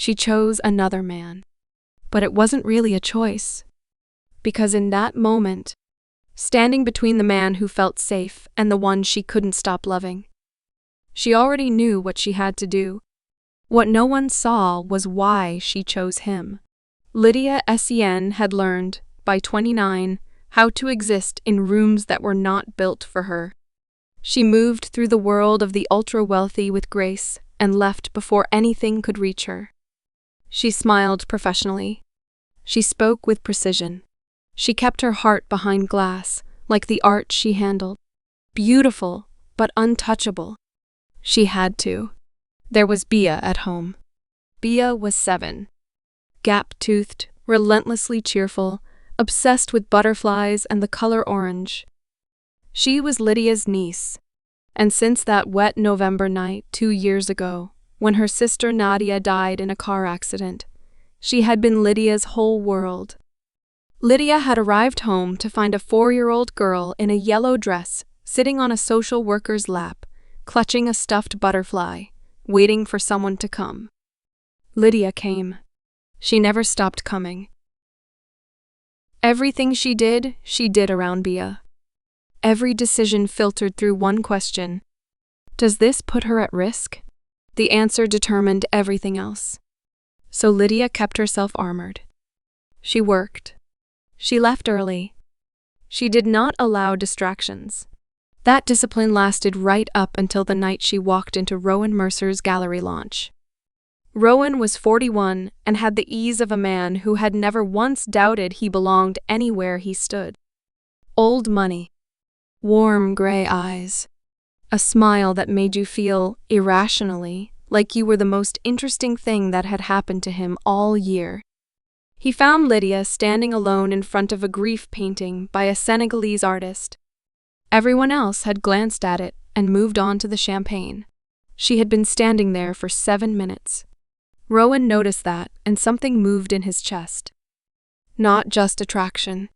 She chose another man. But it wasn't really a choice. Because in that moment, standing between the man who felt safe and the one she couldn't stop loving, she already knew what she had to do. What no one saw was why she chose him. Lydia Sen had learned, by 29, how to exist in rooms that were not built for her. She moved through the world of the ultra-wealthy with grace and left before anything could reach her. She smiled professionally. She spoke with precision. She kept her heart behind glass, like the art she handled. Beautiful, but untouchable. She had to. There was Bia at home. Bia was 7. Gap-toothed, relentlessly cheerful, obsessed with butterflies and the color orange. She was Lydia's niece, and since that wet November night 2 years ago, when her sister Nadia died in a car accident, she had been Lydia's whole world. Lydia had arrived home to find a 4-year-old girl in a yellow dress sitting on a social worker's lap, clutching a stuffed butterfly, waiting for someone to come. Lydia came. She never stopped coming. Everything she did around Bia. Every decision filtered through one question. Does this put her at risk? The answer determined everything else. So Lydia kept herself armored. She worked. She left early. She did not allow distractions. That discipline lasted right up until the night she walked into Rowan Mercer's gallery launch. Rowan was 41 and had the ease of a man who had never once doubted he belonged anywhere he stood. Old money. Warm gray eyes. A smile that made you feel, irrationally, like you were the most interesting thing that had happened to him all year. He found Lydia standing alone in front of a grief painting by a Senegalese artist. Everyone else had glanced at it and moved on to the champagne. She had been standing there for 7 minutes. Rowan noticed that, and something moved in his chest. Not just attraction.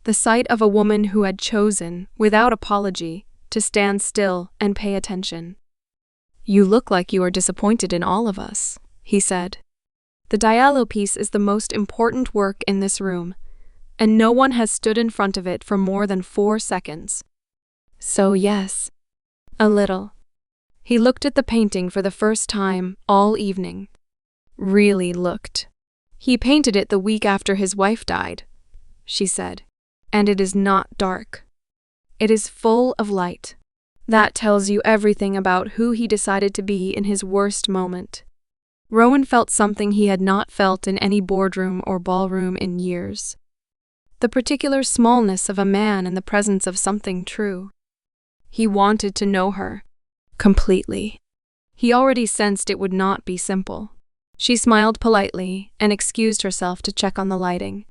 The sight of a woman who had chosen, without apology, to stand still and pay attention. "You look like you are disappointed in all of us," he said. "The Diallo piece is the most important work in this room, and no one has stood in front of it for more than 4 seconds. So yes, a little." He looked at the painting for the first time all evening. Really looked. "He painted it the week after his wife died," she said, "and it is not dark. It is full of light. That tells you everything about who he decided to be in his worst moment." Rowan felt something he had not felt in any boardroom or ballroom in years. The particular smallness of a man in the presence of something true. He wanted to know her. Completely. He already sensed it would not be simple. She smiled politely and excused herself to check on the lighting.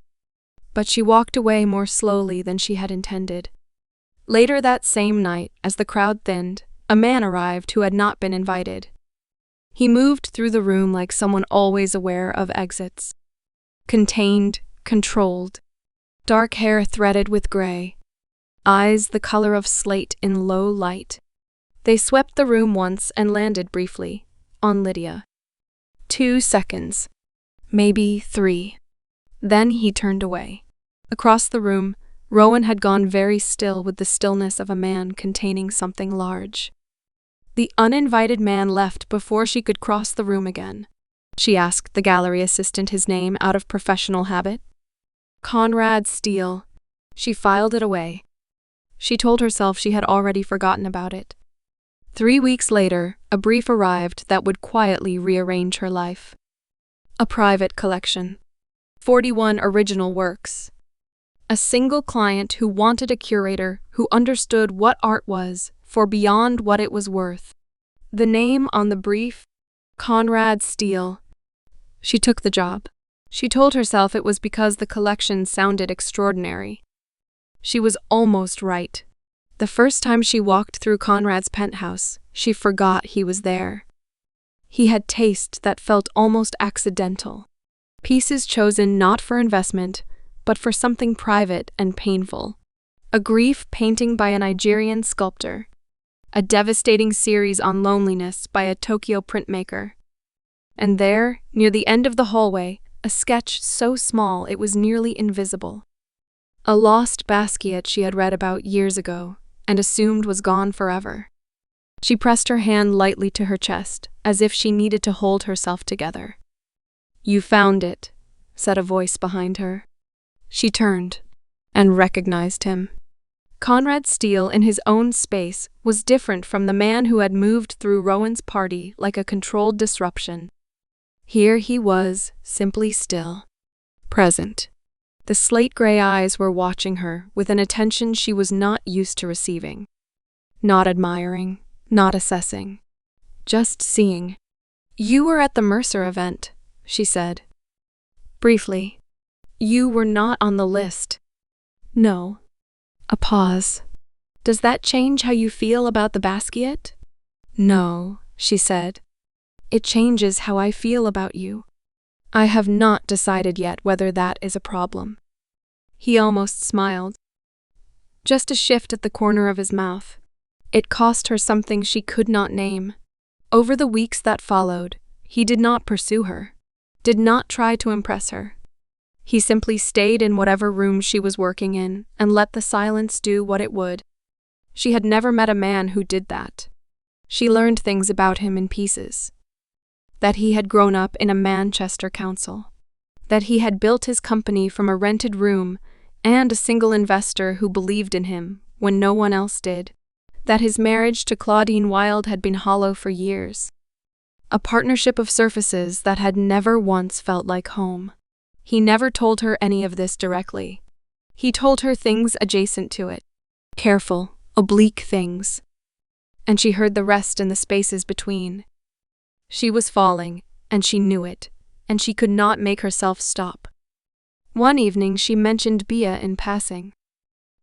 But she walked away more slowly than she had intended. Later that same night, as the crowd thinned, a man arrived who had not been invited. He moved through the room like someone always aware of exits. Contained, controlled. Dark hair threaded with gray. Eyes the color of slate in low light. They swept the room once and landed briefly on Lydia. 2 seconds. Maybe 3. Then he turned away. Across the room, Rowan had gone very still with the stillness of a man containing something large. The uninvited man left before she could cross the room again. She asked the gallery assistant his name out of professional habit. Conrad Steele. She filed it away. She told herself she had already forgotten about it. 3 weeks later, a brief arrived that would quietly rearrange her life. A private collection. 41 original works. A single client who wanted a curator who understood what art was for beyond what it was worth. The name on the brief? Conrad Steele. She took the job. She told herself it was because the collection sounded extraordinary. She was almost right. The first time she walked through Conrad's penthouse, she forgot he was there. He had taste that felt almost accidental. Pieces chosen not for investment, but for something private and painful. A grief painting by a Nigerian sculptor. A devastating series on loneliness by a Tokyo printmaker. And there, near the end of the hallway, a sketch so small it was nearly invisible. A lost basket she had read about years ago, and assumed was gone forever. She pressed her hand lightly to her chest, as if she needed to hold herself together. "You found it," said a voice behind her. She turned, and recognized him. Conrad Steele, in his own space, was different from the man who had moved through Rowan's party like a controlled disruption. Here he was, simply still. Present. The slate-gray eyes were watching her with an attention she was not used to receiving. Not admiring, not assessing. Just seeing. "You were at the Mercer event," she said. Briefly. "You were not on the list." "No." A pause. "Does that change how you feel about the basket?" "No," she said. "It changes how I feel about you. I have not decided yet whether that is a problem." He almost smiled. Just a shift at the corner of his mouth. It cost her something she could not name. Over the weeks that followed, he did not pursue her, did not try to impress her. He simply stayed in whatever room she was working in and let the silence do what it would. She had never met a man who did that. She learned things about him in pieces. That he had grown up in a Manchester council. That he had built his company from a rented room and a single investor who believed in him when no one else did. That his marriage to Claudine Wilde had been hollow for years. A partnership of surfaces that had never once felt like home. He never told her any of this directly. He told her things adjacent to it. Careful, oblique things. And she heard the rest in the spaces between. She was falling, and she knew it, and she could not make herself stop. One evening she mentioned Bia in passing.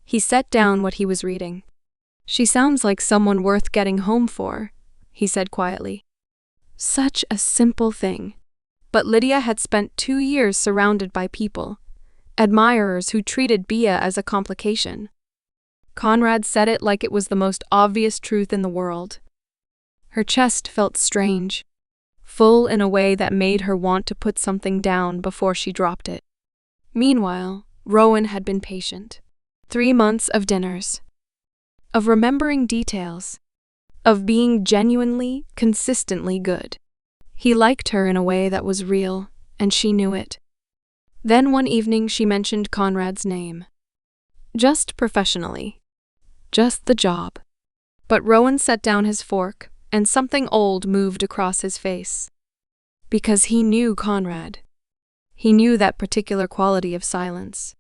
He set down what he was reading. "She sounds like someone worth getting home for," he said quietly. Such a simple thing. But Lydia had spent 2 years surrounded by people, admirers who treated Bia as a complication. Conrad said it like it was the most obvious truth in the world. Her chest felt strange, full in a way that made her want to put something down before she dropped it. Meanwhile, Rowan had been patient. 3 months of dinners. Of remembering details. Of being genuinely, consistently good. He liked her in a way that was real, and she knew it. Then one evening she mentioned Conrad's name. Just professionally. Just the job. But Rowan set down his fork, and something old moved across his face. Because he knew Conrad. He knew that particular quality of silence.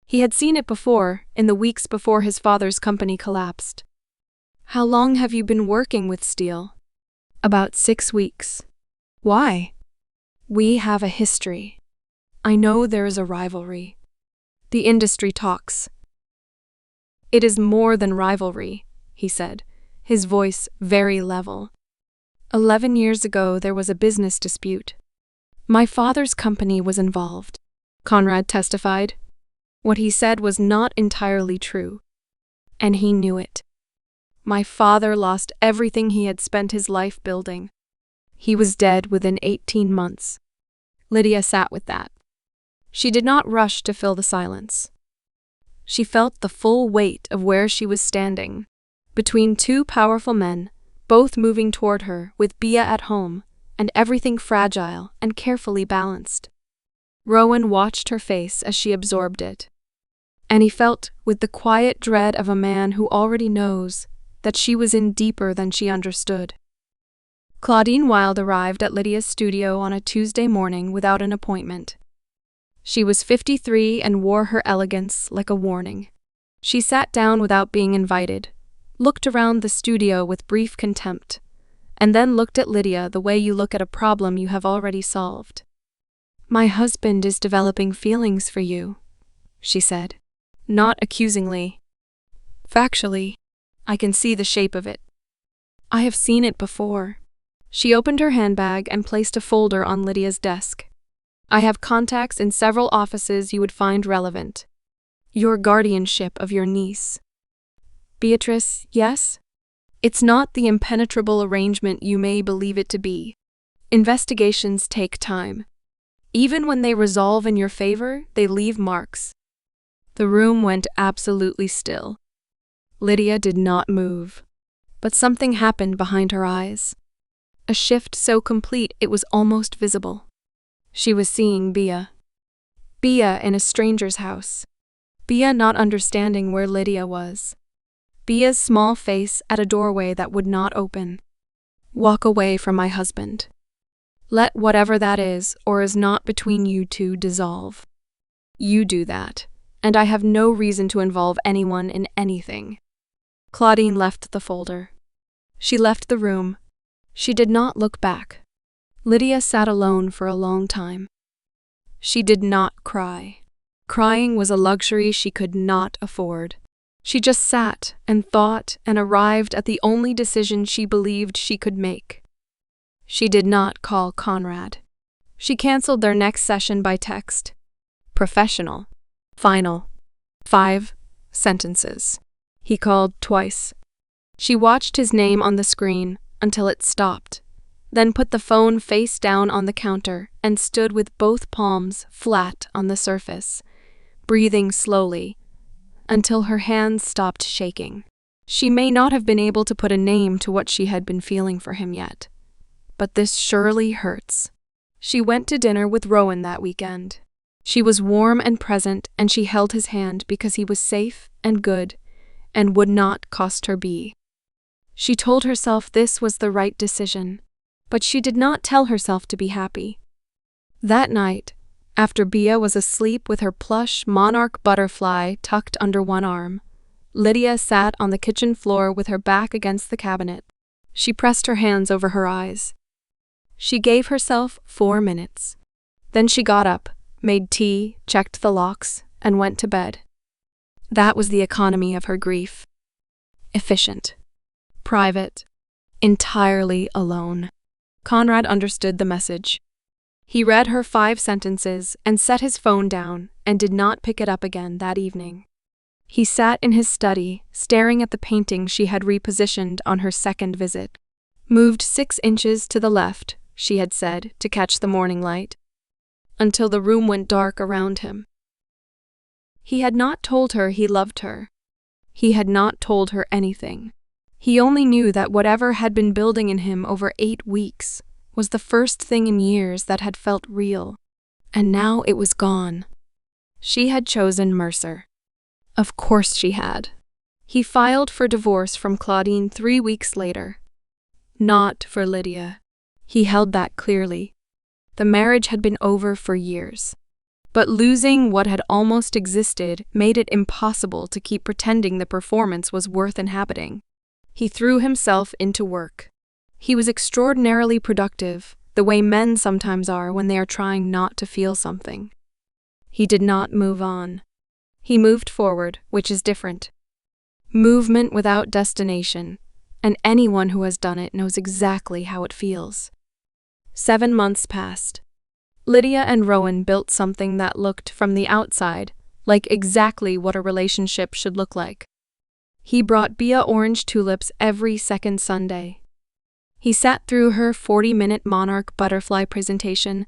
He had seen it before, in the weeks before his father's company collapsed. "How long have you been working with Steele?" "About 6 weeks." "Why?" "We have a history. I know there is a rivalry. The industry talks." "It is more than rivalry," he said, his voice very level. 11 years ago there was a business dispute. My father's company was involved," Conrad testified. What he said was not entirely true, and he knew it. My father lost everything he had spent his life building. He was dead within 18 months. Lydia sat with that. She did not rush to fill the silence. She felt the full weight of where she was standing, between 2 powerful men, both moving toward her with Bia at home, and everything fragile and carefully balanced. Rowan watched her face as she absorbed it. And he felt, with the quiet dread of a man who already knows, that she was in deeper than she understood. Claudine Wilde arrived at Lydia's studio on a Tuesday morning without an appointment. She was 53 and wore her elegance like a warning. She sat down without being invited, looked around the studio with brief contempt, and then looked at Lydia the way you look at a problem you have already solved. "My husband is developing feelings for you," she said, not accusingly. "Factually, I can see the shape of it. I have seen it before." She opened her handbag and placed a folder on Lydia's desk. "I have contacts in several offices you would find relevant. Your guardianship of your niece." "Beatrice, yes? It's not the impenetrable arrangement you may believe it to be. Investigations take time. Even when they resolve in your favor, they leave marks. The room went absolutely still. Lydia did not move, but something happened behind her eyes. A shift so complete it was almost visible. She was seeing Bia. Bia in a stranger's house. Bia not understanding where Lydia was. Bia's small face at a doorway that would not open. Walk away from my husband. Let whatever that is or is not between you two dissolve. You do that, and I have no reason to involve anyone in anything. Claudine left the folder. She left the room. She did not look back. Lydia sat alone for a long time. She did not cry. Crying was a luxury she could not afford. She just sat and thought and arrived at the only decision she believed she could make. She did not call Conrad. She canceled their next session by text. Professional. Final. 5 sentences. He called twice. She watched his name on the screen until it stopped, then put the phone face down on the counter and stood with both palms flat on the surface, breathing slowly, until her hands stopped shaking. She may not have been able to put a name to what she had been feeling for him yet, but this surely hurts. She went to dinner with Rowan that weekend. She was warm and present, and she held his hand because he was safe and good and would not cost her B. She told herself this was the right decision, but she did not tell herself to be happy. That night, after Bia was asleep with her plush monarch butterfly tucked under one arm, Lydia sat on the kitchen floor with her back against the cabinet. She pressed her hands over her eyes. She gave herself 4 minutes. Then she got up, made tea, checked the locks, and went to bed. That was the economy of her grief. Efficient. Private. Entirely alone. Conrad understood the message. He read her 5 sentences and set his phone down and did not pick it up again that evening. He sat in his study, staring at the painting she had repositioned on her second visit. Moved 6 inches to the left, she had said, to catch the morning light, until the room went dark around him. He had not told her he loved her. He had not told her anything. He only knew that whatever had been building in him over 8 weeks was the first thing in years that had felt real, and now it was gone. She had chosen Mercer. Of course she had. He filed for divorce from Claudine 3 weeks later. Not for Lydia. He held that clearly. The marriage had been over for years. But losing what had almost existed made it impossible to keep pretending the performance was worth inhabiting. He threw himself into work. He was extraordinarily productive, the way men sometimes are when they are trying not to feel something. He did not move on. He moved forward, which is different. Movement without destination, and anyone who has done it knows exactly how it feels. 7 months passed. Lydia and Rowan built something that looked, from the outside, like exactly what a relationship should look like. He brought Bia orange tulips every second Sunday. He sat through her 40-minute monarch butterfly presentation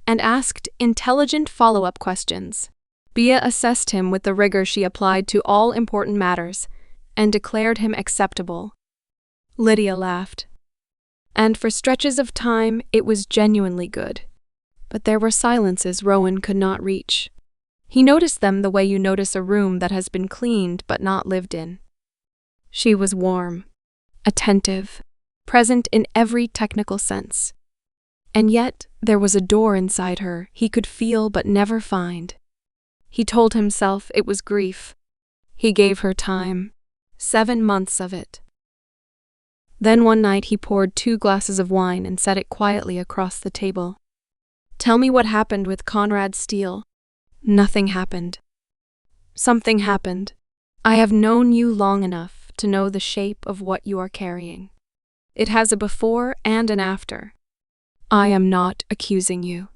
and asked intelligent follow-up questions. Bia assessed him with the rigor she applied to all important matters and declared him acceptable. Lydia laughed. And for stretches of time, it was genuinely good. But there were silences Rowan could not reach. He noticed them the way you notice a room that has been cleaned but not lived in. She was warm, attentive, present in every technical sense. And yet, there was a door inside her he could feel but never find. He told himself it was grief. He gave her time, 7 months of it. Then one night he poured 2 glasses of wine and set it quietly across the table. Tell me what happened with Conrad Steele. Nothing happened. Something happened. I have known you long enough to know the shape of what you are carrying. It has a before and an after. I am not accusing you.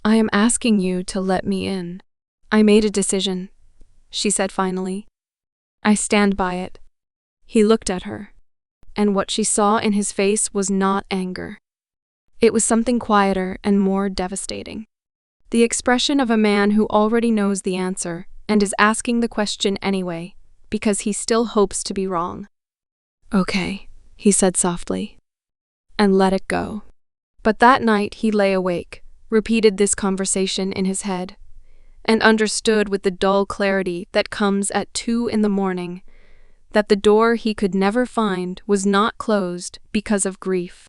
I am asking you to let me in. I made a decision, she said finally. I stand by it. He looked at her, and what she saw in his face was not anger. It was something quieter and more devastating. The expression of a man who already knows the answer and is asking the question anyway, because he still hopes to be wrong. "Okay," he said softly, and let it go. But that night he lay awake, repeated this conversation in his head, and understood with the dull clarity that comes at 2 in the morning that the door he could never find was not closed because of grief.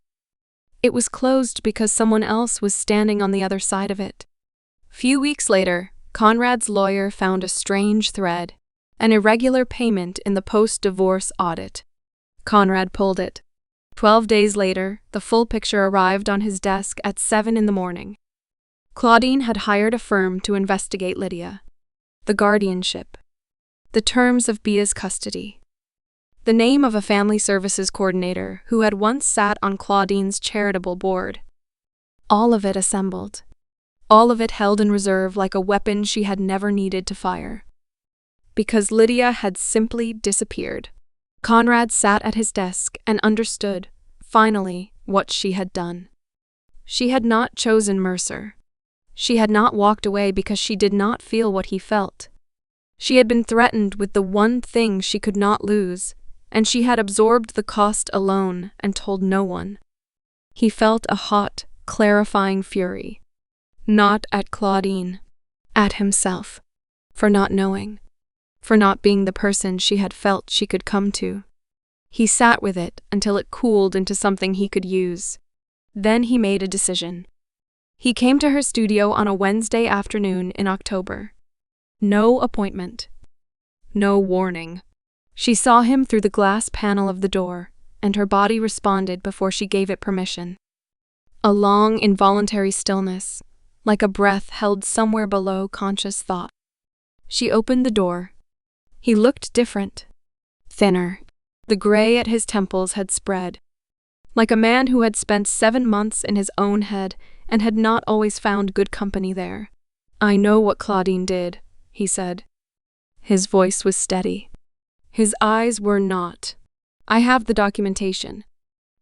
It was closed because someone else was standing on the other side of it. Few weeks later, Conrad's lawyer found a strange thread, an irregular payment in the post-divorce audit. Conrad pulled it. 12 days later, the full picture arrived on his desk at 7 in the morning. Claudine had hired a firm to investigate Lydia. The guardianship. The terms of Bia's custody. The name of a family services coordinator who had once sat on Claudine's charitable board. All of it assembled. All of it held in reserve like a weapon she had never needed to fire. Because Lydia had simply disappeared. Conrad sat at his desk and understood, finally, what she had done. She had not chosen Mercer. She had not walked away because she did not feel what he felt. She had been threatened with the one thing she could not lose, and she had absorbed the cost alone and told no one. He felt a hot, clarifying fury. Not at Claudine. At himself. For not knowing. For not being the person she had felt she could come to. He sat with it until it cooled into something he could use. Then he made a decision. He came to her studio on a Wednesday afternoon in October. No appointment. No warning. She saw him through the glass panel of the door, and her body responded before she gave it permission. A long, involuntary stillness, like a breath held somewhere below conscious thought. She opened the door. He looked different. Thinner. The gray at his temples had spread. Like a man who had spent 7 months in his own head and had not always found good company there. "I know what Claudine did," he said. His voice was steady. His eyes were not. "I have the documentation.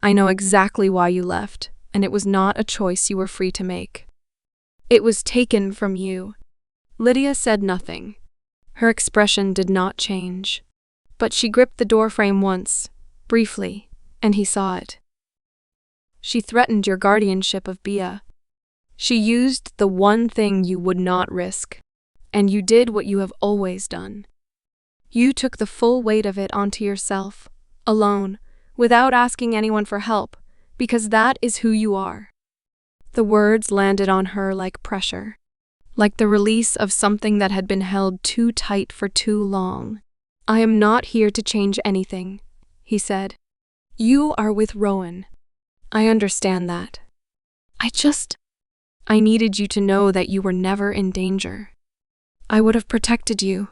I know exactly why you left, and it was not a choice you were free to make. It was taken from you." Lydia said nothing. Her expression did not change. But she gripped the doorframe once, briefly, and he saw it. "She threatened your guardianship of Bia. She used the one thing you would not risk, and you did what you have always done. You took the full weight of it onto yourself, alone, without asking anyone for help, because that is who you are." The words landed on her like pressure, like the release of something that had been held too tight for too long. "I am not here to change anything," he said. "You are with Rowan. I understand that. I needed you to know that you were never in danger. I would have protected you.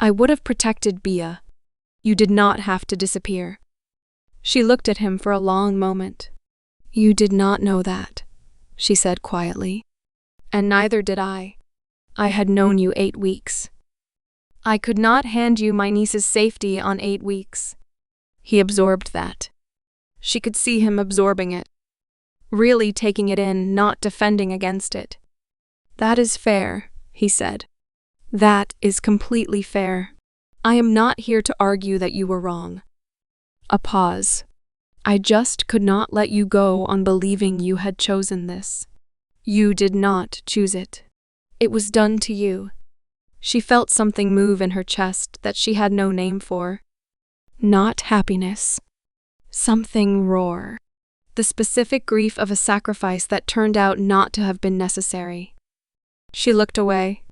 I would have protected Bia. You did not have to disappear." She looked at him for a long moment. "You did not know that," she said quietly. "And neither did I. I had known you 8 weeks. I could not hand you my niece's safety on 8 weeks." He absorbed that. She could see him absorbing it. Really taking it in, not defending against it. "That is fair," he said. "That is completely fair. I am not here to argue that you were wrong." A pause. "I just could not let you go on believing you had chosen this. You did not choose it. It was done to you." She felt something move in her chest that she had no name for. Not happiness. Something roar. The specific grief of a sacrifice that turned out not to have been necessary. She looked away.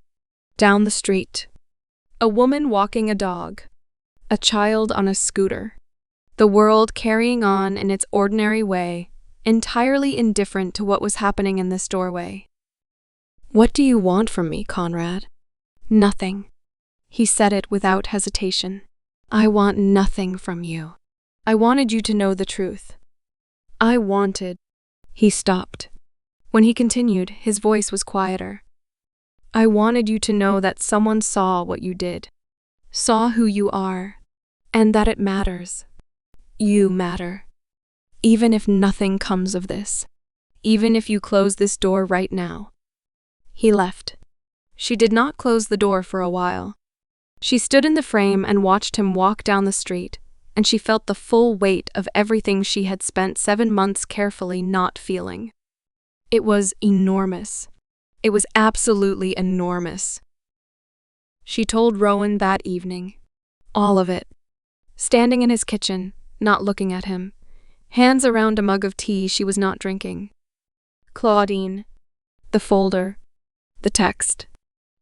Down the street. A woman walking a dog. A child on a scooter. The world carrying on in its ordinary way, entirely indifferent to what was happening in this doorway. "What do you want from me, Conrad?" "Nothing." He said it without hesitation. "I want nothing from you. I wanted you to know the truth. I wanted—" He stopped. When he continued, his voice was quieter. "I wanted you to know that someone saw what you did, saw who you are, and that it matters. You matter. Even if nothing comes of this. even if you close this door right now." He left. She did not close the door for a while. She stood in the frame and watched him walk down the street, and she felt the full weight of everything she had spent 7 months carefully not feeling. It was enormous. It was absolutely enormous. She told Rowan that evening. All of it. Standing in his kitchen, not looking at him, hands around a mug of tea she was not drinking. Claudine. The folder. The text.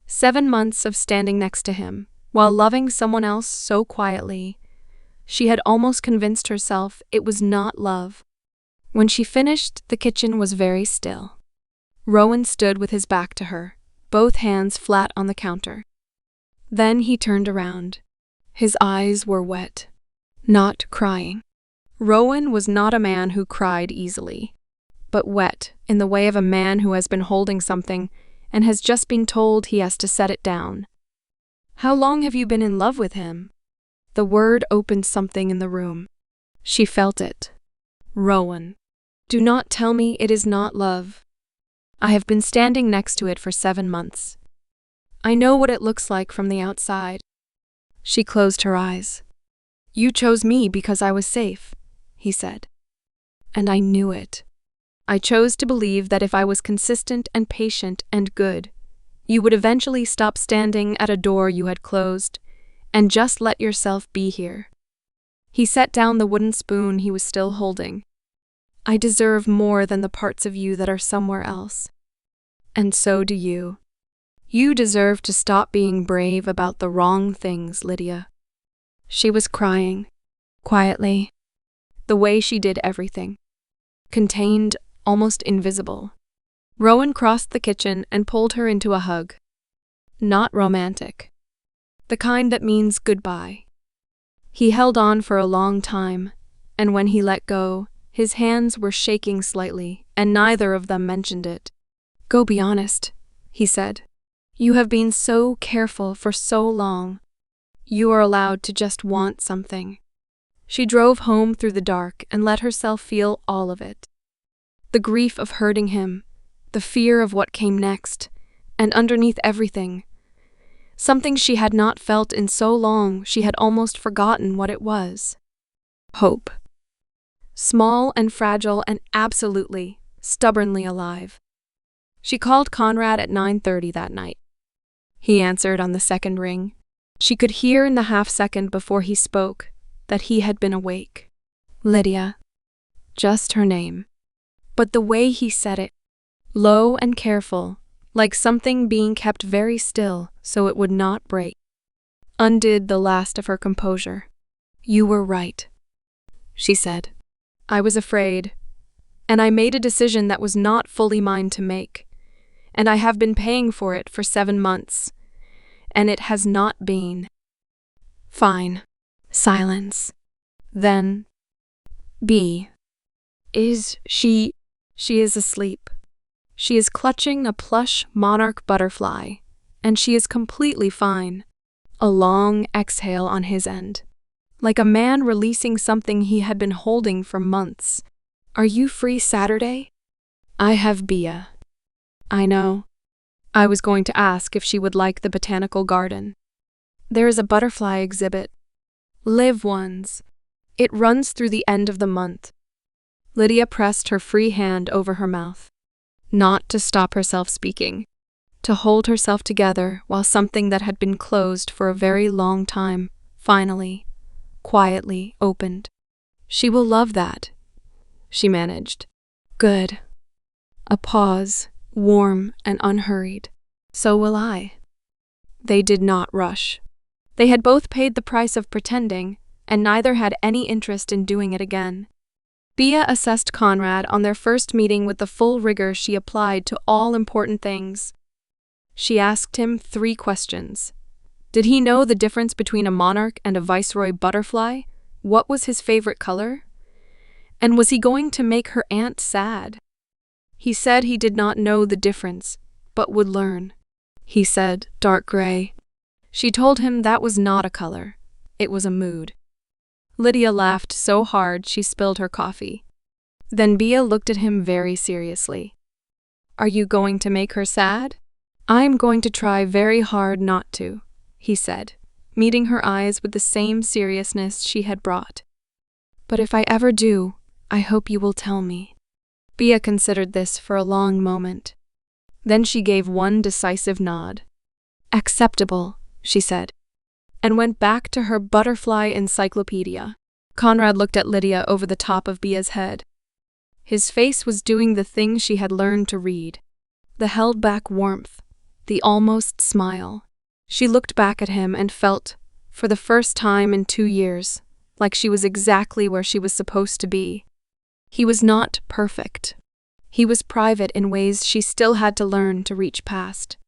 7 months of standing next to him, while loving someone else so quietly. She had almost convinced herself it was not love. When she finished, the kitchen was very still. Rowan stood with his back to her, both hands flat on the counter. Then he turned around. His eyes were wet, not crying. Rowan was not a man who cried easily, but wet in the way of a man who has been holding something and has just been told he has to set it down. "How long have you been in love with him?" The word opened something in the room. She felt it. "Rowan, do not tell me it is not love. I have been standing next to it for 7 months. I know what it looks like from the outside." She closed her eyes. "You chose me because I was safe," he said. "And I knew it. I chose to believe that if I was consistent and patient and good, you would eventually stop standing at a door you had closed and just let yourself be here." He set down the wooden spoon he was still holding. "I deserve more than the parts of you that are somewhere else. And so do you. You deserve to stop being brave about the wrong things, Lydia." She was crying, quietly, the way she did everything. Contained, almost invisible. Rowan crossed the kitchen and pulled her into a hug. Not romantic. The kind that means goodbye. He held on for a long time, and when he let go, his hands were shaking slightly, and neither of them mentioned it. "Go be honest," he said. "You have been so careful for so long. You are allowed to just want something." She drove home through the dark and let herself feel all of it. The grief of hurting him, the fear of what came next, and underneath everything, something she had not felt in so long she had almost forgotten what it was. Hope. Small and fragile and absolutely, stubbornly alive. She called Conrad at 9:30 that night. He answered on the second ring. She could hear in the half-second before he spoke that he had been awake. Lydia. Just her name. But the way he said it, low and careful, like something being kept very still so it would not break, undid the last of her composure. "You were right," she said. "I was afraid, and I made a decision that was not fully mine to make, and I have been paying for it for 7 months, and it has not been." Fine. Silence. Then, B. Is she? She is asleep. She is clutching a plush monarch butterfly, and she is completely fine. A long exhale on his end, like a man releasing something he had been holding for months. "Are you free Saturday?" "I have Bia." "I know. I was going to ask if she would like the botanical garden. There is a butterfly exhibit. Live ones. It runs through the end of the month." Lydia pressed her free hand over her mouth, not to stop herself speaking, to hold herself together while something that had been closed for a very long time finally, quietly opened. "She will love that," she managed. "Good." A pause, warm and unhurried. "So will I." They did not rush. They had both paid the price of pretending, and neither had any interest in doing it again. Bia assessed Conrad on their first meeting with the full rigor she applied to all important things. She asked him 3 questions. Did he know the difference between a monarch and a viceroy butterfly? What was his favorite color? And was he going to make her aunt sad? He said he did not know the difference, but would learn. He said dark gray. She told him that was not a color. It was a mood. Lydia laughed so hard she spilled her coffee. Then Bia looked at him very seriously. Are you going to make her sad? I'm going to try very hard not to, he said, meeting her eyes with the same seriousness she had brought. But if I ever do, I hope you will tell me. Bia considered this for a long moment. Then she gave one decisive nod. Acceptable, she said, and went back to her butterfly encyclopedia. Conrad looked at Lydia over the top of Bia's head. His face was doing the thing she had learned to read. The held-back warmth, the almost smile. She looked back at him and felt, for the first time in 2 years, like she was exactly where she was supposed to be. He was not perfect. He was private in ways she still had to learn to reach past.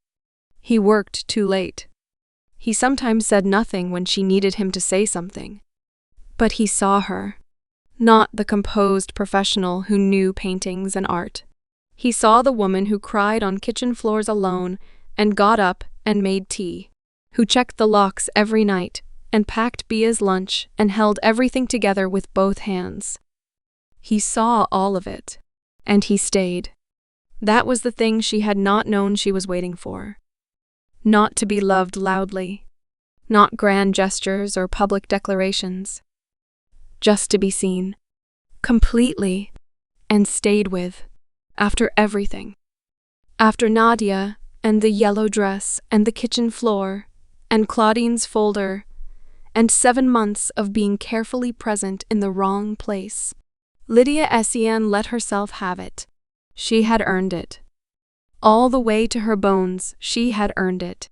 He worked too late. He sometimes said nothing when she needed him to say something. But he saw her, not the composed professional who knew paintings and art. He saw the woman who cried on kitchen floors alone and got up and made tea, who checked the locks every night and packed Bia's lunch and held everything together with both hands. He saw all of it, and he stayed. That was the thing she had not known she was waiting for. Not to be loved loudly, not grand gestures or public declarations. Just to be seen, completely, and stayed with, after everything. After Nadia, and the yellow dress, and the kitchen floor, and Claudine's folder, and 7 months of being carefully present in the wrong place. Lydia Essienne let herself have it. She had earned it. All the way to her bones, she had earned it.